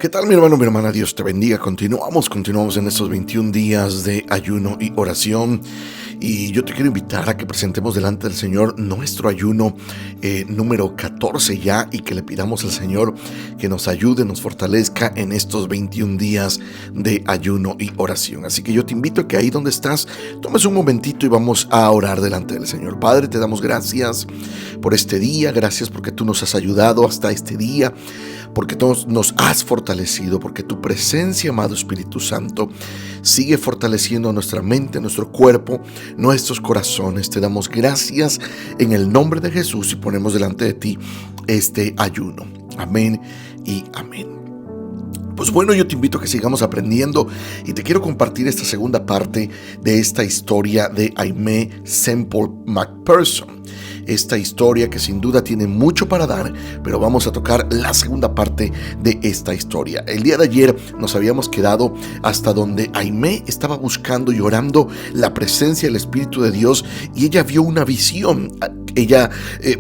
¿Qué tal, mi hermano, mi hermana? Dios te bendiga. Continuamos en estos 21 días de ayuno y oración. Y yo te quiero invitar a que presentemos delante del Señor nuestro ayuno número 14 ya, y que le pidamos al Señor que nos ayude, nos fortalezca en estos 21 días de ayuno y oración. Así que yo te invito a que ahí donde estás, tomes un momentito y vamos a orar delante del Señor. Padre, te damos gracias por este día, gracias porque tú nos has ayudado hasta este día, porque tú nos has fortalecido, porque tu presencia, amado Espíritu Santo, sigue fortaleciendo nuestra mente, nuestro cuerpo, nuestros corazones. Te damos gracias en el nombre de Jesús y ponemos delante de ti este ayuno. Amén y amén. Pues bueno, yo te invito a que sigamos aprendiendo y te quiero compartir esta segunda parte de esta historia de Aimee Semple McPherson. Esta historia que sin duda tiene mucho para dar, pero vamos a tocar la segunda parte de esta historia. El día de ayer nos habíamos quedado hasta donde Aimee estaba buscando y orando la presencia del Espíritu de Dios, y ella vio una visión. Ella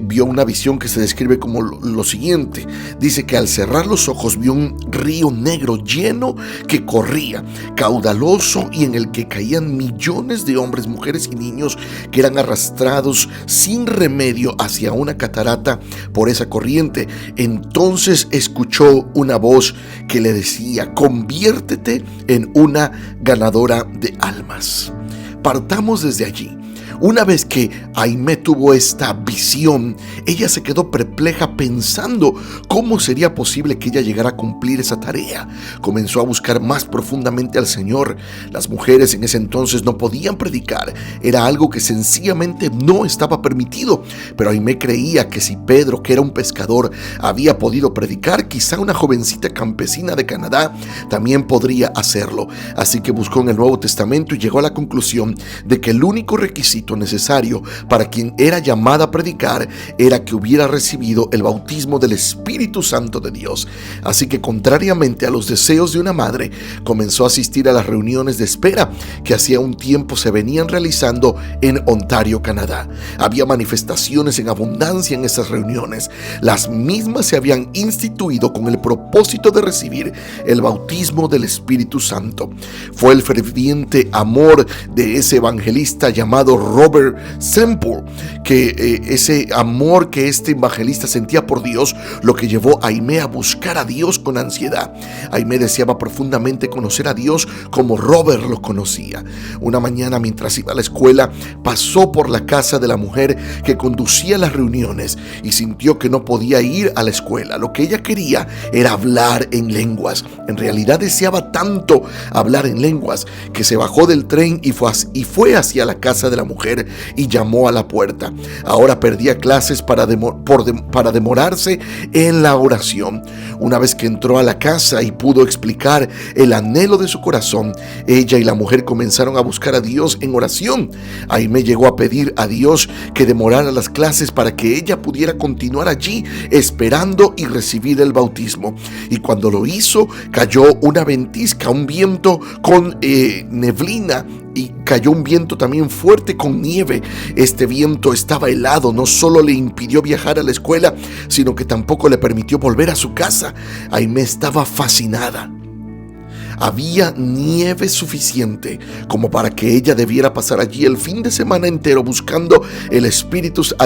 vio una visión que se describe como lo siguiente. Dice que al cerrar los ojos vio un río negro lleno que corría, caudaloso, y en el que caían millones de hombres, mujeres y niños que eran arrastrados sin remedio hacia una catarata por esa corriente. Entonces escuchó una voz que le decía: conviértete en una ganadora de almas. Partamos desde allí. Una vez que Aimee tuvo esta visión, ella se quedó perpleja pensando cómo sería posible que ella llegara a cumplir esa tarea. Comenzó a buscar más profundamente al Señor. Las mujeres en ese entonces no podían predicar, era algo que sencillamente no estaba permitido. Pero Aimee creía que si Pedro, que era un pescador, había podido predicar, quizá una jovencita campesina de Canadá también podría hacerlo. Así que buscó en el Nuevo Testamento y llegó a la conclusión de que el único requisito necesario para quien era llamada a predicar era que hubiera recibido el bautismo del Espíritu Santo de Dios. Así que, contrariamente a los deseos de una madre, comenzó a asistir a las reuniones de espera que hacía un tiempo se venían realizando en Ontario, Canadá. Había manifestaciones en abundancia en esas reuniones. Las mismas se habían instituido con el propósito de recibir el bautismo del Espíritu Santo. Fue el ferviente amor de ese evangelista llamado Robert Semple, que ese amor que este evangelista sentía por Dios, lo que llevó a Aimee a buscar a Dios con ansiedad. Aimee deseaba profundamente conocer a Dios como Robert lo conocía. Una mañana, mientras iba a la escuela, pasó por la casa de la mujer que conducía las reuniones y sintió que no podía ir a la escuela. Lo que ella quería era hablar en lenguas. En realidad deseaba tanto hablar en lenguas que se bajó del tren y fue hacia la casa de la mujer y llamó a la puerta. Ahora perdía clases para demorarse en la oración. Una vez que entró a la casa y pudo explicar el anhelo de su corazón, ella y la mujer comenzaron a buscar a Dios en oración. Aimee llegó a pedir a Dios que demorara las clases para que ella pudiera continuar allí esperando y recibir el bautismo. Y cuando lo hizo, cayó una ventisca, un viento con neblina, y cayó un viento también fuerte con nieve. Este viento estaba helado, no solo le impidió viajar a la escuela, sino que tampoco le permitió volver a su casa. Aimee estaba fascinada. Había nieve suficiente como para que ella debiera pasar allí el fin de semana entero buscando al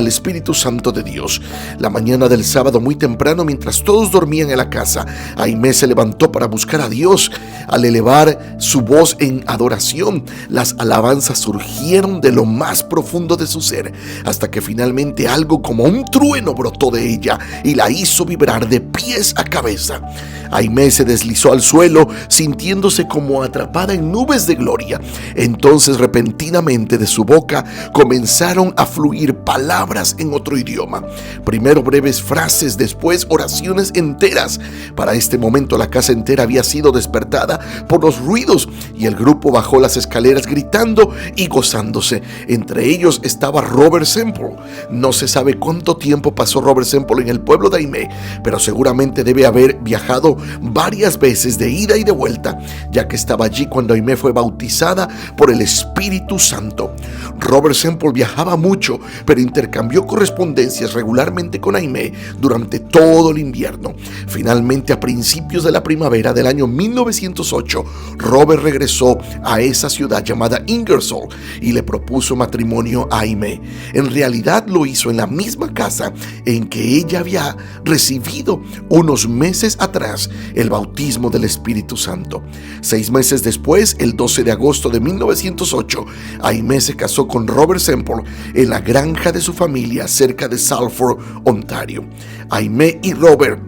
Espíritu Santo de Dios. La mañana del sábado, muy temprano, mientras todos dormían en la casa, Aimee se levantó para buscar a Dios. Al elevar su voz en adoración, las alabanzas surgieron de lo más profundo de su ser, hasta que finalmente algo como un trueno brotó de ella y la hizo vibrar de pies a cabeza. Aimee se deslizó al suelo, sintiéndose como atrapada en nubes de gloria. Entonces, repentinamente, de su boca comenzaron a fluir palabras en otro idioma. Primero breves frases, después oraciones enteras. Para este momento la casa entera había sido despertada por los ruidos, y el grupo bajó las escaleras gritando y gozándose. Entre ellos estaba Robert Semple. No se sabe cuánto tiempo pasó Robert Semple en el pueblo de Aimee, pero seguramente debe haber viajado varias veces de ida y de vuelta Atlanta, ya que estaba allí cuando Aimee fue bautizada por el Espíritu Santo. Robert Semple viajaba mucho, pero intercambió correspondencias regularmente con Aimee durante todo el invierno. Finalmente, a principios de la primavera del año 1908, Robert regresó a esa ciudad llamada Ingersoll y le propuso matrimonio a Aimee. En realidad lo hizo en la misma casa en que ella había recibido unos meses atrás el bautismo del Espíritu Santo. 6 meses después, el 12 de agosto de 1908, Aimee se casó con Robert Semple en la granja de su familia cerca de Salford, Ontario. Aimee y Robert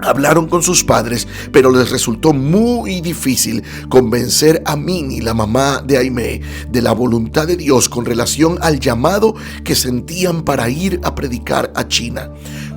hablaron con sus padres, pero les resultó muy difícil convencer a Minnie, la mamá de Aimee, de la voluntad de Dios con relación al llamado que sentían para ir a predicar a China.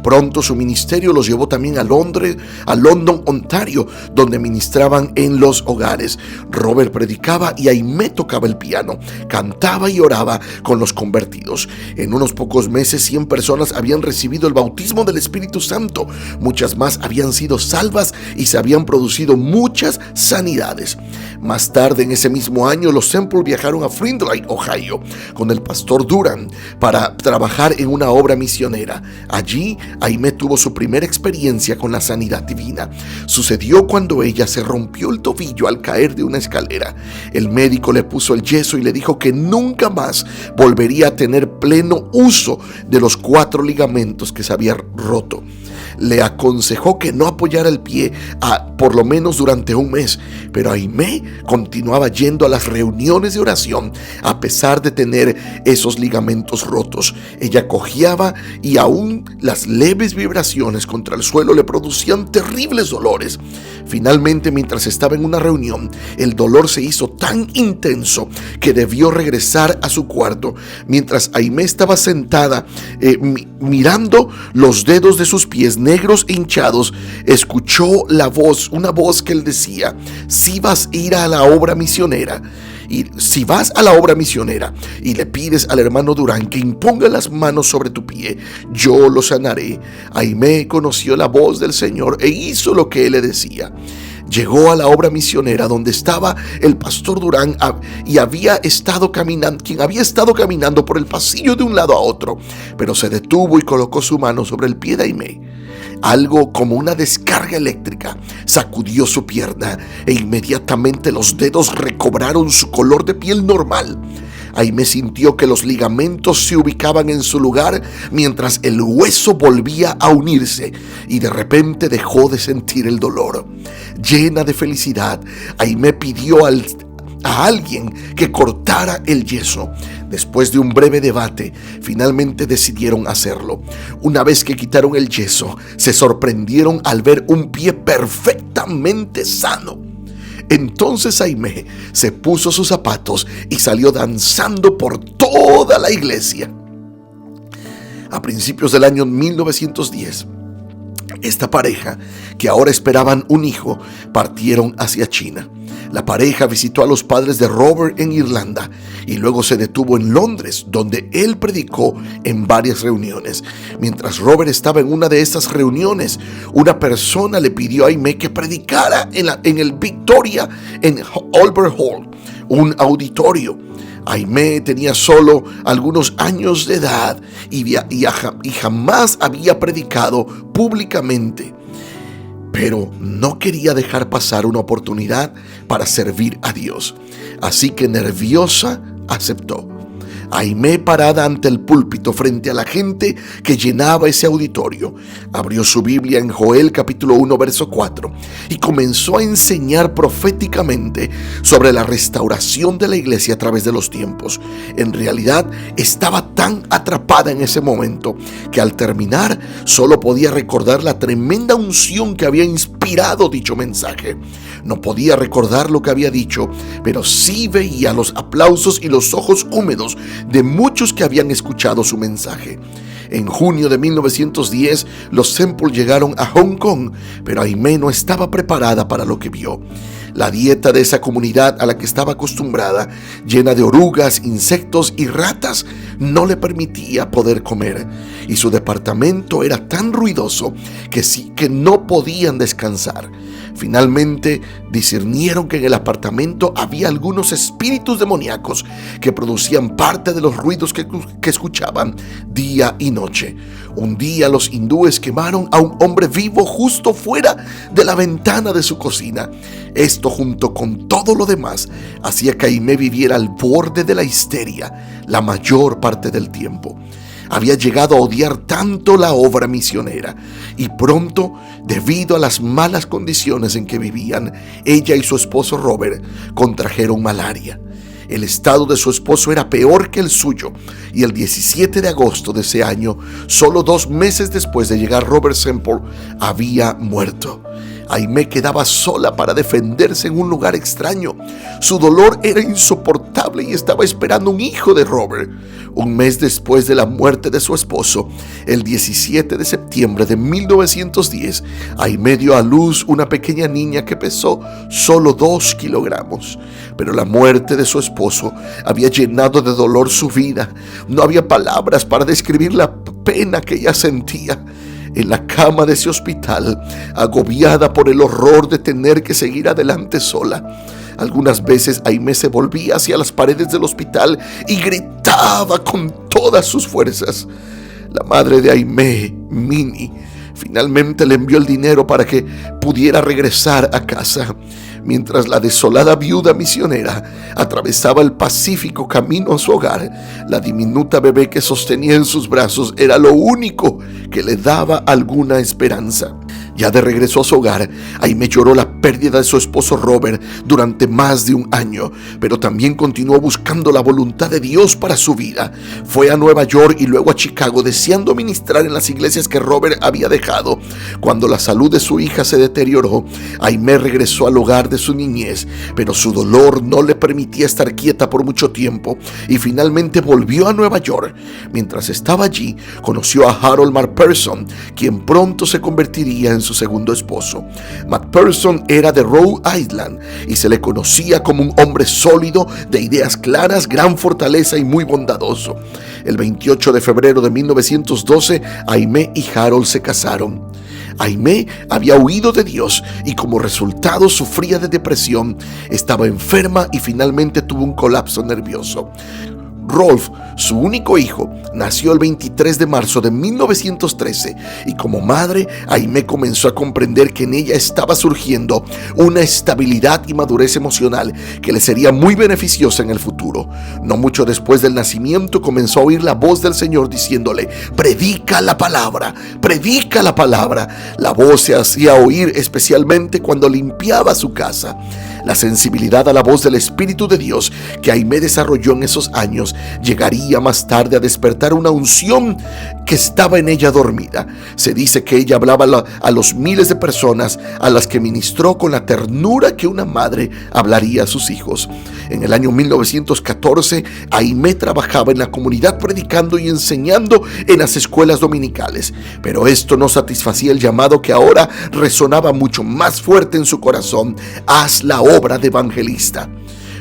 Pronto su ministerio los llevó también a London, Ontario, donde ministraban en los hogares. Robert predicaba y Aimee tocaba el piano, cantaba y oraba con los convertidos. En unos pocos meses, 100 personas habían recibido el bautismo del Espíritu Santo. Muchas más habían sido salvas y se habían producido muchas sanidades. Más tarde en ese mismo año, los Semple viajaron a Findlay, Ohio, con el pastor Duran para trabajar en una obra misionera. Allí, Aimee tuvo su primera experiencia con la sanidad divina. Sucedió cuando ella se rompió el tobillo al caer de una escalera. El médico le puso el yeso y le dijo que nunca más volvería a tener pleno uso de los 4 ligamentos que se había roto. Le aconsejó que no apoyara el pie por lo menos durante un mes, pero Aimee continuaba yendo a las reuniones de oración a pesar de tener esos ligamentos rotos. Ella cojeaba y aún las leves vibraciones contra el suelo le producían terribles dolores. Finalmente, mientras estaba en una reunión, el dolor se hizo tan intenso que debió regresar a su cuarto. Mientras Aimee estaba sentada mirando los dedos de sus pies negros e hinchados, escuchó una voz que le decía: si vas a ir a la obra misionera, y si vas a la obra misionera y le pides al hermano Durán que imponga las manos sobre tu pie, yo lo sanaré. Aimee conoció la voz del Señor e hizo lo que él le decía. Llegó a la obra misionera donde estaba el pastor Durán y quien había estado caminando por el pasillo de un lado a otro, pero se detuvo y colocó su mano sobre el pie de Aimee. Algo como una descarga eléctrica sacudió su pierna e inmediatamente los dedos recobraron su color de piel normal. Aimee sintió que los ligamentos se ubicaban en su lugar mientras el hueso volvía a unirse y de repente dejó de sentir el dolor. Llena de felicidad, Aimee pidió a alguien que cortara el yeso. Después de un breve debate, finalmente decidieron hacerlo. Una vez que quitaron el yeso, se sorprendieron al ver un pie perfectamente sano. Entonces Aimee se puso sus zapatos y salió danzando por toda la iglesia. A principios del año 1910, esta pareja, que ahora esperaban un hijo, partieron hacia China. La pareja visitó a los padres de Robert en Irlanda y luego se detuvo en Londres, donde él predicó en varias reuniones. Mientras Robert estaba en una de estas reuniones, una persona le pidió a Aimee que predicara en el Victoria en Albert Hall, un auditorio. Aimee tenía solo algunos años de edad y jamás había predicado públicamente, pero no quería dejar pasar una oportunidad para servir a Dios. Así que nerviosa aceptó. Aimee, parada ante el púlpito frente a la gente que llenaba ese auditorio, abrió su Biblia en Joel capítulo 1 verso 4 y comenzó a enseñar proféticamente sobre la restauración de la iglesia a través de los tiempos. En realidad estaba tan atrapada en ese momento que al terminar solo podía recordar la tremenda unción que había inspirado dicho mensaje. No podía recordar lo que había dicho, pero sí veía los aplausos y los ojos húmedos de muchos que habían escuchado su mensaje. En junio de 1910, los Semple llegaron a Hong Kong, pero Aimee no estaba preparada para lo que vio. La dieta de esa comunidad a la que estaba acostumbrada, llena de orugas, insectos y ratas, no le permitía poder comer, y su departamento era tan ruidoso que no podían descansar. Finalmente discernieron que en el apartamento había algunos espíritus demoníacos que producían parte de los ruidos que escuchaban día y noche. Un día los hindúes quemaron a un hombre vivo justo fuera de la ventana de su cocina. Esto, junto con todo lo demás, hacía que Aimee viviera al borde de la histeria la mayor parte del tiempo. Había llegado a odiar tanto la obra misionera y pronto, debido a las malas condiciones en que vivían, ella y su esposo Robert contrajeron malaria. El estado de su esposo era peor que el suyo y el 17 de agosto de ese año, solo 2 meses después de llegar Robert Semple, había muerto. Aimee quedaba sola para defenderse en un lugar extraño. Su dolor era insoportable y estaba esperando un hijo de Robert. Un mes después de la muerte de su esposo, el 17 de septiembre de 1910, Aimee dio a luz una pequeña niña que pesó solo 2 kilogramos. Pero la muerte de su esposo había llenado de dolor su vida. No había palabras para describir la pena que ella sentía. En la cama de ese hospital, agobiada por el horror de tener que seguir adelante sola, algunas veces Aimee se volvía hacia las paredes del hospital y gritaba con todas sus fuerzas. La madre de Aimee, Minnie, finalmente le envió el dinero para que pudiera regresar a casa, mientras la desolada viuda misionera atravesaba el Pacífico camino a su hogar. La diminuta bebé que sostenía en sus brazos era lo único que le daba alguna esperanza. Ya de regreso a su hogar, Aimee lloró la pérdida de su esposo Robert durante más de un año, pero también continuó buscando la voluntad de Dios para su vida. Fue a Nueva York y luego a Chicago, deseando ministrar en las iglesias que Robert había dejado. Cuando la salud de su hija se deterioró, Aimee regresó al hogar de su niñez, pero su dolor no le permitía estar quieta por mucho tiempo y finalmente volvió a Nueva York. Mientras estaba allí, conoció a Harold McPherson, quien pronto se convertiría en su segundo esposo. McPherson era de Rhode Island y se le conocía como un hombre sólido, de ideas claras, gran fortaleza y muy bondadoso. El 28 de febrero de 1912, Aimee y Harold se casaron. Aimee había huido de Dios y como resultado sufría de depresión, estaba enferma y finalmente tuvo un colapso nervioso. Rolf, su único hijo, nació el 23 de marzo de 1913 y como madre, Aimee comenzó a comprender que en ella estaba surgiendo una estabilidad y madurez emocional que le sería muy beneficiosa en el futuro. No mucho después del nacimiento comenzó a oír la voz del Señor diciéndole: predica la palabra, predica la palabra. La voz se hacía oír especialmente cuando limpiaba su casa. La sensibilidad a la voz del Espíritu de Dios que Aimee desarrolló en esos años llegaría más tarde a despertar una unción que estaba en ella dormida. Se dice que ella hablaba a los miles de personas a las que ministró con la ternura que una madre hablaría a sus hijos. En el año 1914, Aimee trabajaba en la comunidad predicando y enseñando en las escuelas dominicales, pero esto no satisfacía el llamado que ahora resonaba mucho más fuerte en su corazón: haz la obra de evangelista.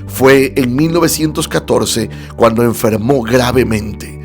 Fue en 1914 cuando enfermó gravemente.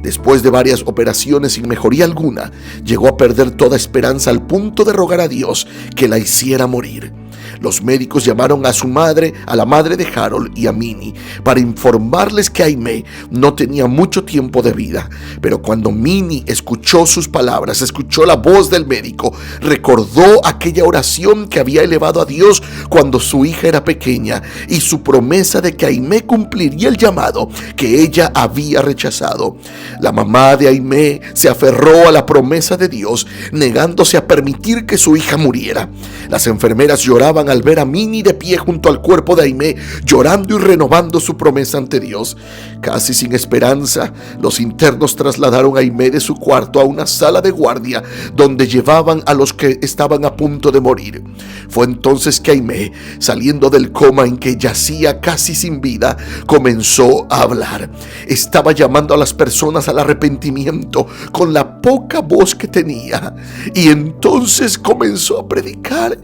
Después de varias operaciones sin mejoría alguna, llegó a perder toda esperanza al punto de rogar a Dios que la hiciera morir. Los médicos llamaron a su madre, a la madre de Harold y a Minnie, para informarles que Aimee no tenía mucho tiempo de vida. Pero cuando Minnie escuchó sus palabras, escuchó la voz del médico, recordó aquella oración que había elevado a Dios cuando su hija era pequeña y su promesa de que Aimee cumpliría el llamado que ella había rechazado. La mamá de Aimee se aferró a la promesa de Dios, negándose a permitir que su hija muriera. Las enfermeras lloraban al ver a Minnie de pie junto al cuerpo de Aimee, llorando y renovando su promesa ante Dios. Casi sin esperanza, los internos trasladaron a Aimee de su cuarto a una sala de guardia donde llevaban a los que estaban a punto de morir. Fue entonces que Aimee, saliendo del coma en que yacía casi sin vida, comenzó a hablar. Estaba llamando a las personas al arrepentimiento con la poca voz que tenía, y entonces comenzó a predicar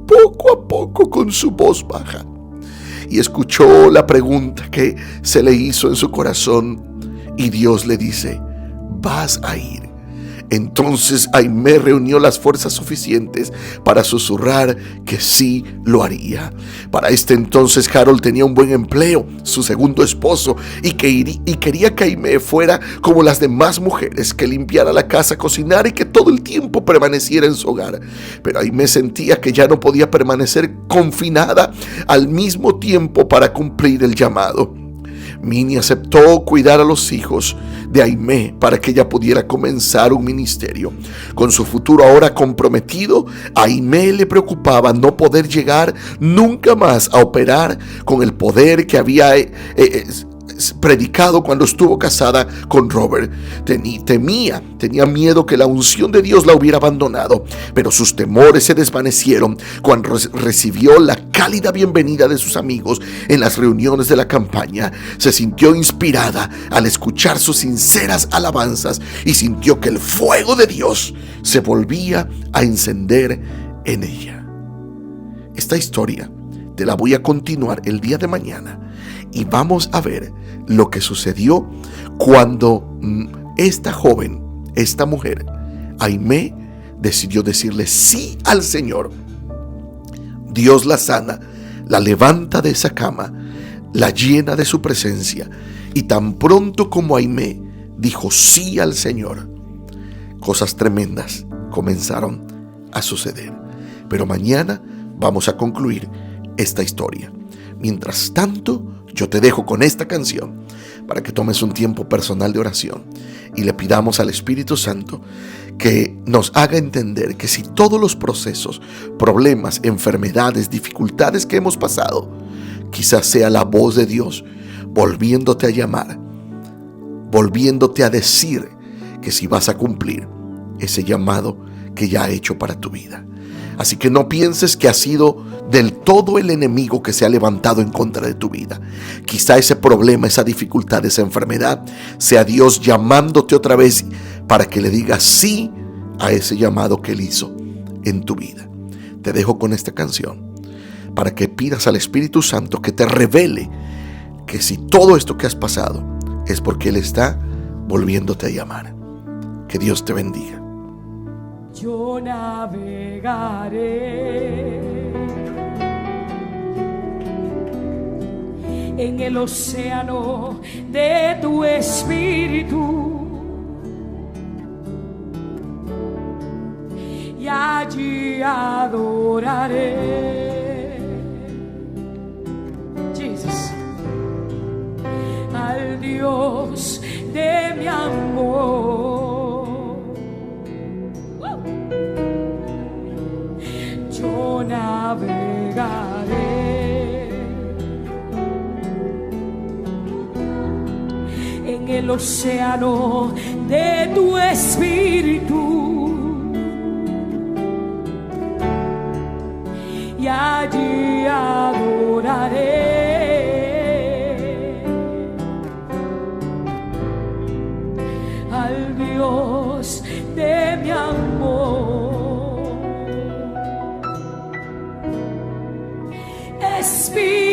poco a poco con su voz baja, y escuchó la pregunta que se le hizo en su corazón, y Dios le dice: vas a ir. Entonces Aimé reunió las fuerzas suficientes para susurrar que sí lo haría. Para este entonces Harold tenía un buen empleo, su segundo esposo, y quería que Aimé fuera como las demás mujeres, que limpiara la casa, cocinara y que todo el tiempo permaneciera en su hogar. Pero Aimé sentía que ya no podía permanecer confinada al mismo tiempo para cumplir el llamado. Minnie aceptó cuidar a los hijos de Aimé para que ella pudiera comenzar un ministerio. Con su futuro ahora comprometido, a Aimé le preocupaba no poder llegar nunca más a operar con el poder que había predicado cuando estuvo casada con Robert. Tenía miedo que la unción de Dios la hubiera abandonado, pero sus temores se desvanecieron cuando recibió la cálida bienvenida de sus amigos en las reuniones de la campaña. Se sintió inspirada al escuchar sus sinceras alabanzas y sintió que el fuego de Dios se volvía a encender en ella. Esta historia te la voy a continuar el día de mañana y vamos a ver lo que sucedió cuando esta joven, esta mujer, Aimé, decidió decirle sí al Señor. Dios la sana, la levanta de esa cama, la llena de su presencia, y tan pronto como Aimé dijo sí al Señor, cosas tremendas comenzaron a suceder. Pero mañana vamos a concluir esta historia. Mientras tanto, yo te dejo con esta canción para que tomes un tiempo personal de oración y le pidamos al Espíritu Santo que nos haga entender que si todos los procesos, problemas, enfermedades, dificultades que hemos pasado, quizás sea la voz de Dios volviéndote a llamar, volviéndote a decir que si vas a cumplir ese llamado que ya ha hecho para tu vida. Así que no pienses que ha sido del todo el enemigo que se ha levantado en contra de tu vida. Quizá ese problema, esa dificultad, esa enfermedad sea Dios llamándote otra vez para que le digas sí a ese llamado que Él hizo en tu vida. Te dejo con esta canción para que pidas al Espíritu Santo que te revele que si todo esto que has pasado es porque Él está volviéndote a llamar. Que Dios te bendiga. Yo navegaré en el océano de tu espíritu y allí adoraré, Jesus, al Dios de mi amor. Yo navegaré en el océano de tu espíritu y allí adoraré al Dios de mi amor. Espíritu